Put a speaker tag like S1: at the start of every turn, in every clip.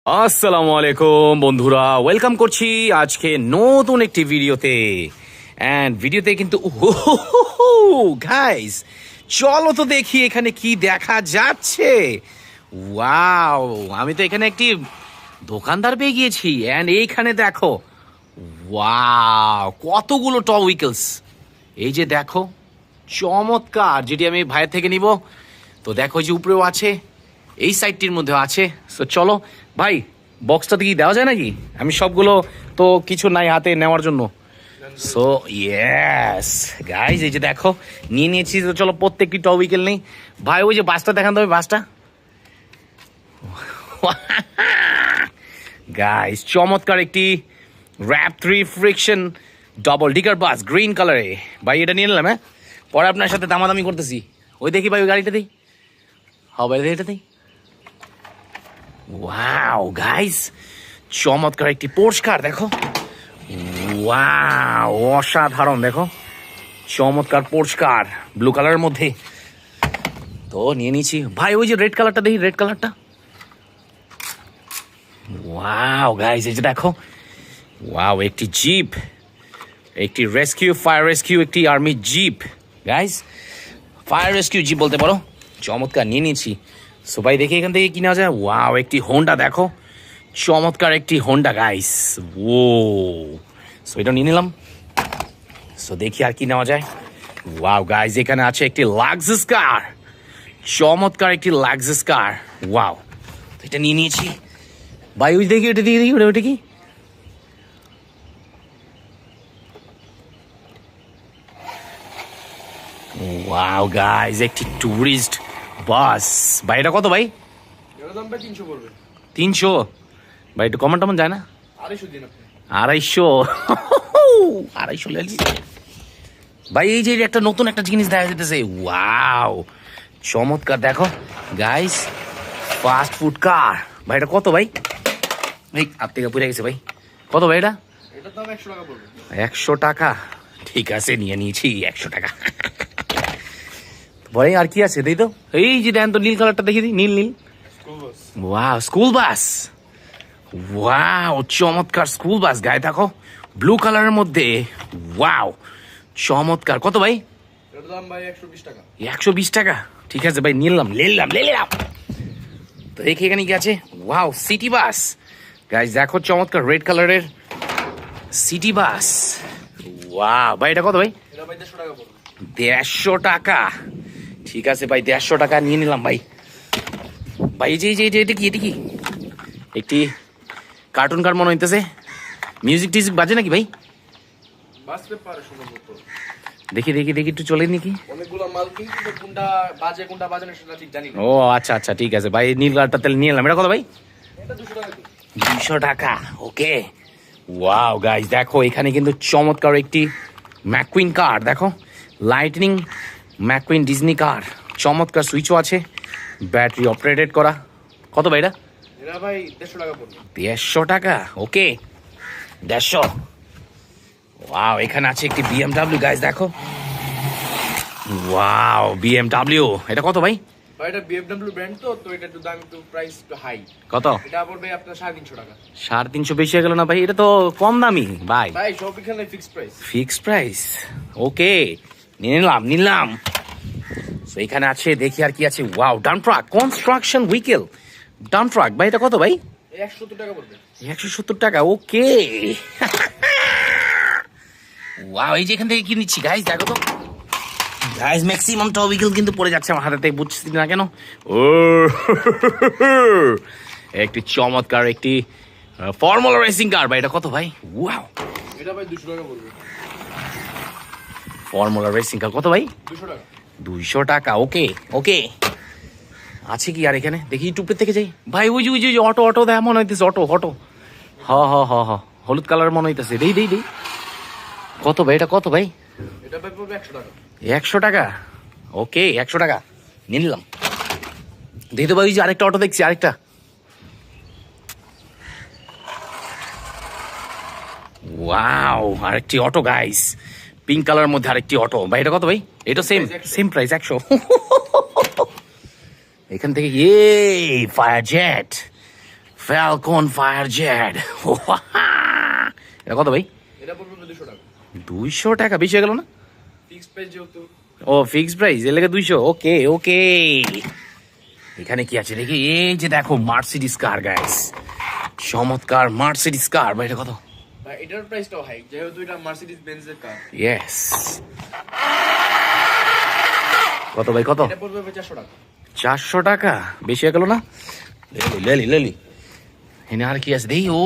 S1: আসসালামু আলাইকুম বন্ধুরা, ওয়েলকাম করছি আজকে নতুন একটি ভিডিওতে। অ্যান্ড ভিডিওতে কিন্তু গাইস, চলো তো দেখি এখানে কি দেখা যাচ্ছে। ওয়াও, আমি তো এখানে একটি দোকানদার পেয়ে গিয়েছি। অ্যান্ড এইখানে দেখো, ওয়াও, কতগুলো টপ উইকেলস। এই যে দেখো, চমৎকার, যেটি আমি ভাইয়ের থেকে নিব। তো দেখো, যে উপরেও আছে, এই সাইডটির মধ্যে আছে। সো চলো ভাই, বক্সটাতে কি দেওয়া যায় নাকি? আমি সবগুলো তো কিছু নাই হাতে নেওয়ার জন্য। সো ইয়েস গাইজ, এই যে দেখো নিয়ে নিয়েছি। তো চলো প্রত্যেকটি টপ উইকেল নেই। ভাই ওই যে বাসটা দেখান, তবে বাসটা গাইজ, চমৎকার একটি র্যাপ 3 ফ্রিকশন ডবল ডিকার বাস, গ্রিন কালারে। ভাই এটা নিয়ে নিলাম। হ্যাঁ, পরে আপনার সাথে দামাদামি করতেছি। ওই দেখি ভাই, ওই গাড়িটা দিই, হবে এটা দিই। ওয়াও গাইস, চমৎকার একটি পোর্শ কার দেখো। ওয়াও, অসাধারণ। দেখো, চমৎকার পোর্শ কার, ব্লু কালারের মধ্যে। তো নিয়ে নিয়েছি ভাই। ওই যে রেড কালারটা দেখি, রেড কালারটা। ওয়াও গাইস, এই যে দেখো, ওয়াও, একটি জিপ, একটি রেস্কিউ, ফায়ার রেস্কিউ, একটি army jeep. Guys, fire rescue jeep বলতে পারো। চমৎকার, নিয়ে নিয়েছি। সো ভাই দেখি এখান থেকে কি নেওয়া যায়। ওয়াও, একটি হোন্ডা দেখো, চমৎকার একটি হোন্ডা গাইস। ও, সো এটা নিয়ে নিলাম। সো দেখি আর কি নেওয়া যায়। ওয়াও গাইস, এখানে আছে একটি লাক্সাস কার, চমৎকার একটি লাক্সাস কার। ওয়াও, তো এটা নিয়ে নিয়েছি ভাই। ওই দেখি, ওটা দিয়ে দেখি, ওটা কি? ওয়াও গাইস, একটি টুরিস্ট বাস। ভাই এটা কত ভাই? 300 ভাই, একটু কমন টমন যায় না? 250 250 লেগেছি ভাই। এই যে একটা নতুন একটা জিনিস দেখা যেতেছে। ওয়াও, চমৎকার। দেখো গাইস, ফাস্ট ফুড কার। ভাই এটা কত ভাই? এই আপ থেকে পুড়ে গেছে ভাই। কত ভাই এটা? 100 টাকা। ঠিক আছে, নিয়ে নিয়েছি 100 টাকা। ভাই আর কি আছে দেই তো। এই যে দেন তো, নীল কালারটা দেখি দিই, নীল নীল। Wow, school bus. ওয়াও, চমৎকার স্কুল বাস গায়ে দেখো, ব্লু কালারের মধ্যে। ওয়াও, চমৎকার। কত ভাই? 120 টাকা। ঠিক আছে ভাই, নিলাম নিলাম নিলাম। তো দেখি এখানে কি আছে। ওয়াও, সিটি বাস গাইস, দেখো চমৎকার রেড কালারের সিটি বাস। ওয়াও ভাই, এটা কত ভাই? 150 টাকা। ঠিক আছে ভাই, 150 টাকা নিয়ে নিলাম ভাই। ভাই এই যে এটা কি, এটা কি? একটি কার্টুন কার মনে হইতেছে। মিউজিক টিউজিক বাজে নাকি ভাই? দেখি দেখি দেখি, একটু চলে নাকি। ও আচ্ছা আচ্ছা, ঠিক আছে ভাই, নীল কালারটা তাহলে নিয়ে এলাম। এটা কত ভাই? 200 টাকা। ওকে। ওয়াও গাইস, দেখো এখানে কিন্তু চমৎকার একটি ম্যাকুইন কার দেখো, লাইটনিং ম্যাকুইন ডিজনি কার। চমৎকার, সুইচও আছে, ব্যাটারি অপারেটেড করা। কত ভাই এটা? 150 টাকা। ওকে, 150। ওয়াও, এখানে আছে একটি বিএমডাব্লিউ গাইস, দেখো। Wow, BMW. এটা কত ভাই?
S2: এটা বিএমডব্লিউ ব্র্যান্ড, তো এটা একটু দাম, একটু প্রাইস একটু হাই।
S1: কত?
S2: এটা পড়বে আপনার 350 টাকা।
S1: 350 বেশি হয়ে গেল না ভাই? এটা তো কম দামি ভাই।
S2: ভাই সব এখানে fixed price.
S1: Fixed price. Okay, নিলাম নিলাম। তো এখানে আছে, দেখি আর কি আছে। Wow, dump truck, construction vehicle dump truck. ভাই এটা কত ভাই?
S2: 170 টাকা পড়বে।
S1: 170 টাকা। ওকে। ওয়াও, এই যে এখান থেকে কি নিচ্ছি গাইস, দেখো তো গাইস, ম্যাক্সিমাম টপ উইকেল কিন্তু পড়ে যাচ্ছে আমার হাতে, বুঝছি না কেন। ও, একটি চমৎকার একটি ফর্মুলা রেসিং কার। ভাই এটা কত ভাই? ওয়াও,
S2: এটা ভাই 200 টাকা পড়বে।
S1: ফর্মুলা রেসিং কার কত ভাই?
S2: 200 টাকা।
S1: 200 টাকা। ওকে ওকে, আছে কি আর এখানে? দেখি ইউটিউবের থেকে যাই ভাই। ওই যে অটো অটো দেয় মনে হইতেছে, অটো অটো। হ হ হ হ, হলুদ কালার মনে হইতেছে। দেই দেই দেই। কত ভাই এটা? কত ভাই?
S2: এটা ভাই পড়বে 100 টাকা।
S1: 100 টাকা। ওকে, 100 টাকা নিয়ে নিলাম। দেখি তো ভাই, ওই যে আরেকটা অটো দেখছি, আরেকটা। ওয়াও, আরেকটি অটো গাইস, পিঙ্ক কালারের মধ্যে আরেকটি অটো। ভাই এটা কত ভাই? এটা সেম সেম প্রাইস, 100। এখান থেকে fire jet, Falcon fire jet. এটা কত ভাই?
S2: এটা পড়বে 200 টাকা।
S1: 200 টাকা বেশি হয়ে গেল না?
S2: ফিক্স প্রাইস যেহেতু।
S1: ও ফিক্সড প্রাইস, এর লেগে 200। ওকে ওকে, এখানে কি আছে দেখি। এই যে দেখো মার্সিডিজ কার গাইস, চমৎকার মার্সিডিজ কার। ভাই এটা কত?
S2: ভাই এটার প্রাইসটাও হাই, যেহেতু এটা মার্সিডিজ বেনজের কার।
S1: ইয়েস। কত ভাই কত?
S2: এটা পড়বে 400 টাকা।
S1: 400 টাকা বেশি হয়ে গেল না? লেলি লেলি, এখানে আর কি আছে দেখি। ও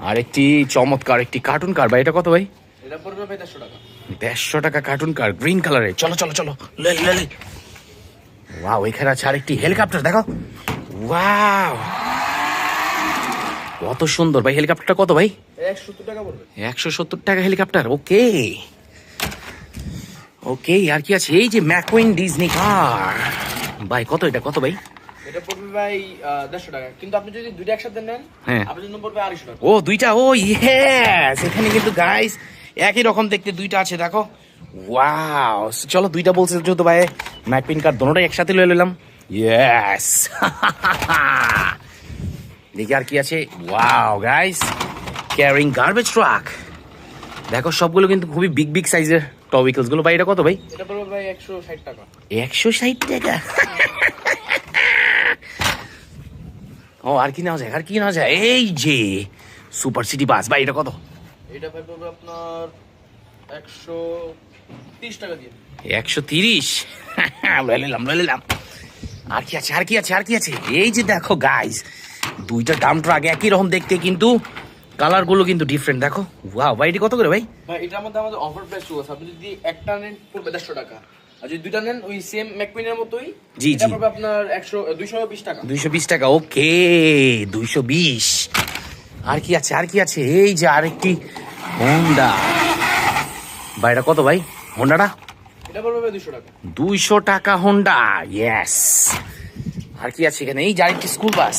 S1: আরেকটি চমৎকার একটি কার্টুন কার। ভাই এটা কত ভাই?
S2: এটা পড়বে 400 টাকা।
S1: 150 টাকা কার্টুন কার, গ্রিন কালারে। চলো চলো চলো, লেলি লেলি। ওয়াও, এখানে আছে আরেকটি হেলিকপ্টার, দেখো। ওয়াও, কত সুন্দর ভাই। হেলিকপ্টারটা কত ভাই?
S2: 170 টাকা পড়বে।
S1: 170 টাকা হেলিকপ্টার। ওকে ওকে, আর কি আছে? এই যে ম্যাকুইন ডিজনি কার। ভাই কত এটা, কত ভাই?
S2: এটা পড়বে ভাই 150 টাকা, কিন্তু আপনি যদি দুইটা একসাথে নেন
S1: হ্যাঁ,
S2: আপনার জন্য পড়বে 250 টাকা।
S1: ও দুইটা, ও ইয়েস। এখানে কিন্তু গাইস একই রকম দেখতে দুইটা আছে, দেখো। ওয়াও, চলো দুইটা বলছে যেহেতু ভাই, ম্যাকপিন কার দোনোটাই একসাথে লয়ে নিলাম। ইয়েস। দেখি আর কি আছে। Wow guys, carrying garbage truck. দেখো সবগুলো কিন্তু খুবই বিগ বিগ সাইজের টপিকলস গুলো। ভাই এটা কত ভাই?
S2: এটা পড়বে ভাই 160 টাকা।
S1: 160 টাকা। ও আর কি নেওয়া যায়, আর কি নেওয়া যায়? এই যে সুপার সিটি বাস। ভাই এটা কত?
S2: এটা ভাই পড়বে আপনার 130 টাকা দিয়ে।
S1: 130। লয়ে নিলাম। আর কি আছে, আর কি আছে, আর কি আছে? এই যে দেখো গাইস, দুইটা ডাম ট্রাক একই রকম দেখতে, কিন্তু কালার গুলো কিন্তু ডিফারেন্ট, দেখো। ওয়াও ভাই, এটা কত করে ভাই?
S2: ভাই এটার মধ্যে আমাদের অফার প্রাইস চলছে। আপনি যদি একটা নেন পড়বে 150 টাকা, আর যদি দুইটা নেন ওই সেম ম্যাককুইনের মতোই,
S1: জি,
S2: এটা
S1: জি।
S2: পড়বে আপনার 220 টাকা।
S1: 220 টাকা। ওকে 220। আর কি আছে, আর কি আছে? এই যে আরেকটি হোন্ডা। ভাই এটা কত ভাই হোন্ডাটা?
S2: এটা পড়বে ভাই 200 টাকা।
S1: 200 টাকা হোন্ডা। ইয়েস। আর কি আছে এখানে? এই যে আরেকটি স্কুল বাস।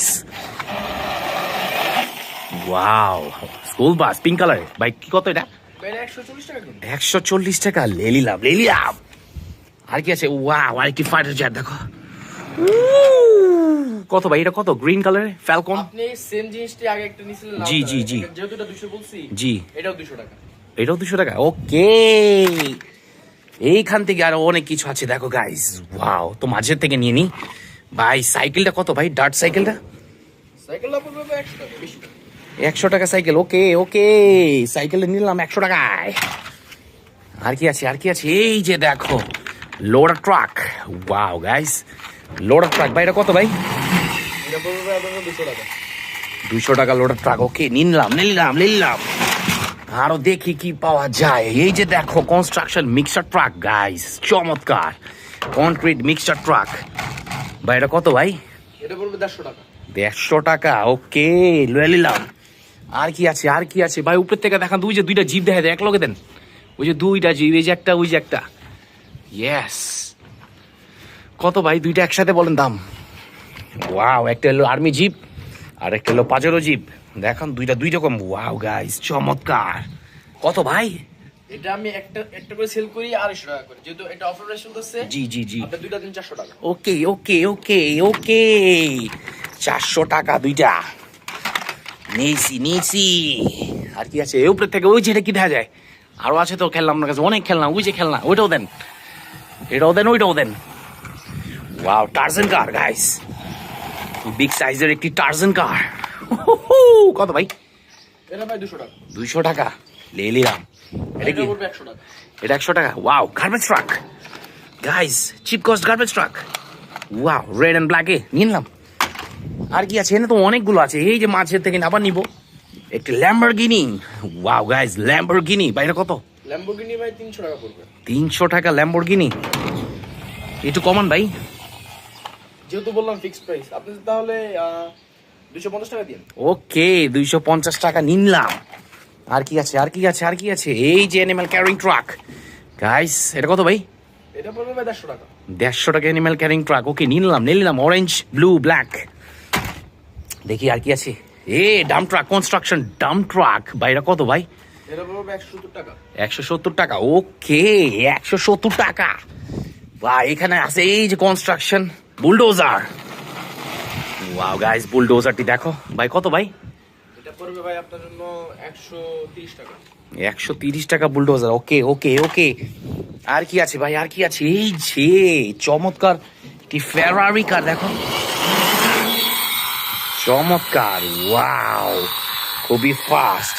S1: ওয়াও, স্কুল বাস পিঙ্ক কালারে। ভাই কি কত এটা?
S2: ভাই এটা 140 টাকা কিলো।
S1: 140 টাকা। লেলিলাম লেলিলাম। আর কি আছে? ওয়াও, আরেকটি ফাইটার জেট, দেখো। কত ভাই এটা, কত? গ্রিন কালারে ফ্যালকন।
S2: আপনি সেম জিনিসটি আগে একটা নিছিলেন লাল
S1: জি, জি,
S2: কালারের।
S1: জি।
S2: যেহেতু এটা 200 বলছি,
S1: জি,
S2: এটাও 200 টাকা।
S1: এটাও 200 টাকা। ওকে, এইখান থেকে আরো অনেক কিছু আছে, দেখো গাইস। ওয়াও, তো মাঝের থেকে নিয়ে নি। ভাই সাইকেলটা কত ভাই? ডার্ট সাইকেলটা
S2: সাইকেলটা পড়বে ভাই 100 টাকা, বেশি টাকা।
S1: 100 টাকা সাইকেল। ওকে ওকে, সাইকেল নিলাম 100 টাকায়। আর কি আছে, আর কি আছে? এই যে দেখো loader truck. Wow guys, loader truck. ভাই এটা কত ভাই?
S2: এটা পড়বে ভাই আপনার 200 টাকা।
S1: 200 টাকা লোডার ট্রাক। ওকে, নিলাম। আরো দেখি কি পাওয়া যায়। এই যে দেখো কনস্ট্রাকশন মিক্সার ট্রাক গাইস, চমৎকার কনক্রিট মিক্সার ট্রাক। ভাই এটা কত ভাই?
S2: এটা পড়বে 150 টাকা।
S1: 150 টাকা। ওকে, লয়ে নিলাম। আর কি আছে, আর কি আছে? ভাই উপর থেকে দেখান, দুই যে দুইটা জিপ দেখা যায়, এক লগে দেন। ওই যে দুইটা জিপ, এই যে একটা, ওই যে একটা। ইয়েস। কত ভাই দুইটা একসাথে বলেন দাম? ওয়াও, একটা হলো আর্মি জিপ আর একটা হলো পাজেরো জিপ। দেখুন দুইটা দুই রকম। ওয়াও গাইস, চমৎকার। কত ভাই?
S2: এটা আমি একটা একটা করে সেল করি 250 টাকা করে, যেহেতু এটা অফার প্রাইস চলতেছে।
S1: জি জি জি।
S2: আপনি দুইটা দিন 400 টাকা।
S1: ওকে ওকে ওকে ওকে, 400 টাকা দুইটা। নিয়েছি। আর কি আছে? উপরে থেকে ওই যেটা কি দেখা যায়? আরো আছে তো খেলনা, আপনার কাছে অনেক খেলনা। ওই যে খেলনা, ওইটাও দেন, এটাও দেন, ওইটাও দেন। ওয়াও, টার্জান কার গাইস, বিগ সাইজের একটি টার্জান কার। কত ভাই?
S2: এটা ভাই 200 টাকা।
S1: 200 টাকা। নিলাম। এটা কি?
S2: এটা পড়বে 100 টাকা।
S1: এটা 100 টাকা। Wow, garbage truck guys, cheap cost garbage truck. Wow, red and ব্ল্যাকে নিলাম। আর কি আছে? এখানে তো অনেকগুলো আছে। এই যে মাঝের থেকে আবার নিব একটি ল্যাম্বরগিনি। Wow guys, Lamborghini. বাইরে কত?
S2: ল্যাম্বরগিনি ভাই 300 টাকা পড়বে।
S1: 300 টাকা ল্যাম্বরগিনি। একটু কমান ভাই।
S2: যেহেতু বললাম ফিক্সড প্রাইস, আপনি তাহলে 250 টাকা দিন।
S1: ওকে, 250 টাকা নিলাম। আর কি আছে, আর কি আছে, আর কি আছে? এই যে অ্যানিমাল ক্যারিং ট্রাক গাইস, এটা কত ভাই?
S2: এটা পড়বে ভাই 150 টাকা।
S1: 150 টাকা অ্যানিমাল ক্যারিং ট্রাক। ওকে, নিলাম। Orange, blue, black. দেখি আর কি আছে। এ dump truck, construction dump truck. ভাইরা কত ভাই?
S2: এটা পড়বে 170 টাকা।
S1: 170 টাকা। ওকে, 170 টাকা। ভাই এখানে আছে এই যে কনস্ট্রাকশন বুলডোজার। ওয়াও গাইস, বুলডোজারটি দেখো ভাই, কত ভাই?
S2: এটা পড়বে ভাই আপনার জন্য 130 টাকা।
S1: 130 টাকা বুলডোজার। ওকে ওকে ওকে, আর কি আছে ভাই, আর কি আছে? এই যে চমৎকার একটি ফেরারি কার দেখো, চমৎকার, ওয়াও, খুবই ফাস্ট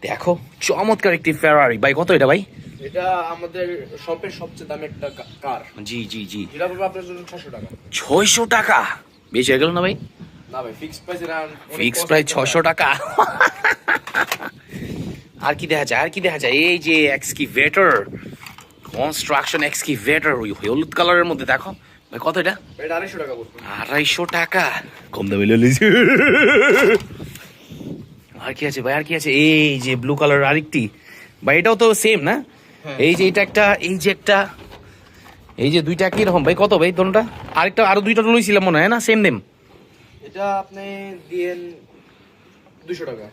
S1: দেখো, চমৎকার একটি ফেরারি। ভাই কত এটা ভাই?
S2: এটা আমাদের শপের সবচেয়ে দামি একটা কার।
S1: জি জি জি,
S2: এটা পড়বে আপনার জন্য 600 টাকা।
S1: 600 টাকা বেশি হয়ে গেল না ভাই?
S2: না ভাই, ফিক্সড প্রাইস এর
S1: ফিক্স প্রাইস 600 টাকা। আর কি দেখা যায়, আর কি দেখা যায়? এই যে এক্সকিভেটর, কনস্ট্রাকশন এক্সকিভেটর, ওই হলুদ কালারের মধ্যে দেখো ভাই, কত এটা?
S2: এটা 250 টাকা পড়বে।
S1: 250 টাকা, কম দামে লিয়েছি। আর কি আছে ভাই, আর কি আছে? এই যে ব্লু কালার আরেকটি ভাই, এটাও তো সেম না?
S2: হ্যাঁ।
S1: এই যে এটা একটা, এই যে একটা, এই যে দুইটা কি রকম ভাই, কত ভাই দোনোটা? আরেকটা আরো দুইটা লইছিলাম মনে হয় না, সেম নেম?
S2: এটা আপনি দিয়েন 200 টাকা।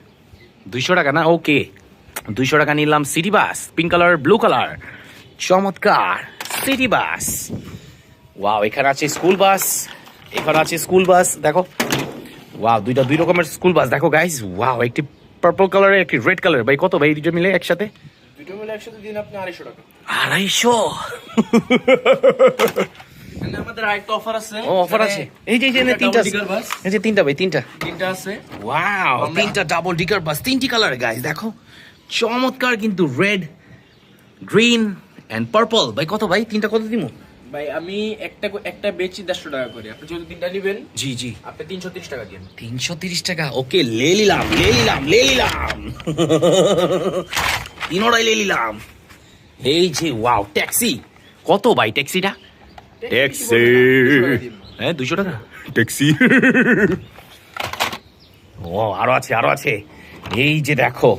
S1: 200 টাকা না? ওকে, 200 টাকা নিলাম। City bus, pink colour, blue colour, চমৎকার সিটি বাস। ওয়াও, এখানে আছে স্কুল বাস, এখানে আছে স্কুল বাস দেখো। ওয়াও, দুই রকমের স্কুল বাস দেখো গাইস। ওয়াও, একটি পার্পল কালারের, একটি রেড কালার। ভাই কত ভাই দুটো মিলে একসাথে?
S2: দুটো মিলে একসাথে দিন আপনি 250 টাকা।
S1: 250?
S2: এখানে আমাদের আরেকটা অফার আছে।
S1: ও, অফার আছে। এই যে তিনটা, এই যে তিনটা ভাই, তিনটা
S2: আছে।
S1: ওয়াও, তিনটা ডাবল ডিকার বাস, তিনটি কালার গাইস দেখো, চমৎকার কিন্তু, রেড, গ্রিন এন্ড পার্পল। ভাই কত ভাই, তিনটা কত দিমু?
S2: ভাই আমি একটা বেচি 150 টাকা করে। আপনি যদি তিনটা নেবেন,
S1: জি জি,
S2: আপনি 330 টাকা দিন।
S1: 330 টাকা। ওকে, লে নিলাম, লে নিলাম, লে নিলাম, তিনোটাই লে নিলাম। এই যে ওয়াও, ট্যাক্সি কত ভাই? ট্যাক্সিটা, ট্যাক্সি, হ্যাঁ 200 টাকা ট্যাক্সি। ও, আরো আছে, আরো আছে। এই যে দেখো,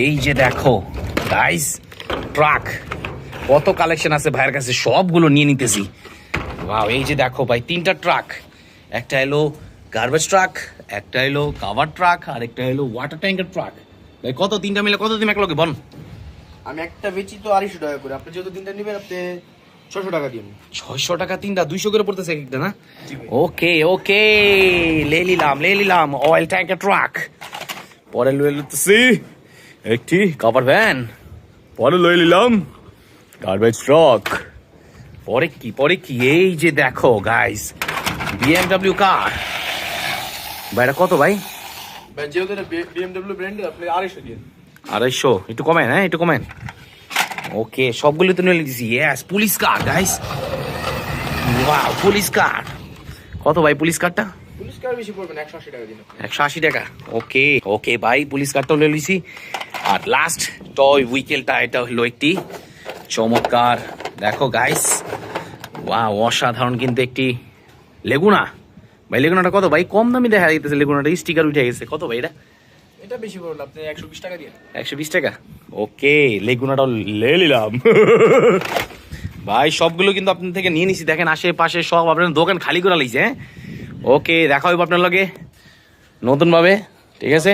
S1: এই যে দেখো গাইস, ট্রাক, কত কালেকশন আছে ভাইয়ের কাছে, সবগুলো নিয়ে নিতেছি। ওয়াও, এই যে দেখো ভাই, তিনটা ট্রাক, একটা এলো গার্বেজ ট্রাক, একটা এলো কাভার ট্রাক, আর একটা এলো ওয়াটার ট্যাঙ্কের ট্রাক। ভাই কত, তিনটা মিলে কত দিন এক লোকে বল?
S2: আমি একটা বেচি তো 250 টাকা করে। আপনি যদি তিনটা নেবেন, আপনি 600 টাকা দিন।
S1: 600 টাকা তিনটা, 200 করে পড়তেছে একটা না?
S2: জি ভাই।
S1: ওকে ওকে, লে নিলাম অয়েল ট্যাঙ্কের ট্রাক। পরে লয়ে নিতেছি একটি কভার ভ্যান, পরে লয়ে নিলাম গার্বেজ ট্রাক, পরে কি এই যে দেখো গাইস, BMW কার। ভাই এটা কত ভাই?
S2: ভাই যেহেতু এটা BMW ব্র্যান্ড, আপনি 250 দিন।
S1: 250, একটু কমেন, হ্যাঁ একটু কমেন। ওকে, সবগুলো তো নিয়ে নিতেছি। ইয়েস, পুলিশ কার গাইস, ওয়াও, পুলিশ কার। কত ভাই পুলিশ কারটা?
S2: পুলিশ কার বেশি পড়বে না, 180 টাকা দিন।
S1: 180 টাকা। ওকে ওকে ভাই, পুলিশ কারটাও নিয়ে নিছি। আর লাস্ট টয় উইকেলটা, এটা হলো একটি চমৎকার দেখো গাইস, ওয়াও, অসাধারণ কিন্তু একটি লেগুনা। ভাই লেগুনাটা কত ভাই? কম দামি দেখা যাইতেছে, লেগুনাটা স্টিকার উঠে গেছে। কত ভাই এটা?
S2: এটা বেশি পড়বে, আপনি 120 টাকা দিন।
S1: 120 টাকা। ওকে, লেগুনাটাও লে নিলাম। ভাই সবগুলো কিন্তু আপনার থেকে নিয়ে নিছি, দেখেন আশেপাশে সব আপনার দোকান খালি করে লাইছে। হ্যাঁ, ওকে, দেখা হইব আপনার লগে নতুন ভাবে, ঠিক আছে?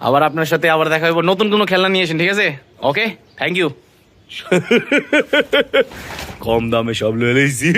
S1: আবার আপনার সাথে আবার দেখা হইব, নতুন কোনো খেলনা নিয়ে আসেন, ঠিক আছে? ওকে, থ্যাংক ইউ। কম দামে সব লয়ে লাইছি।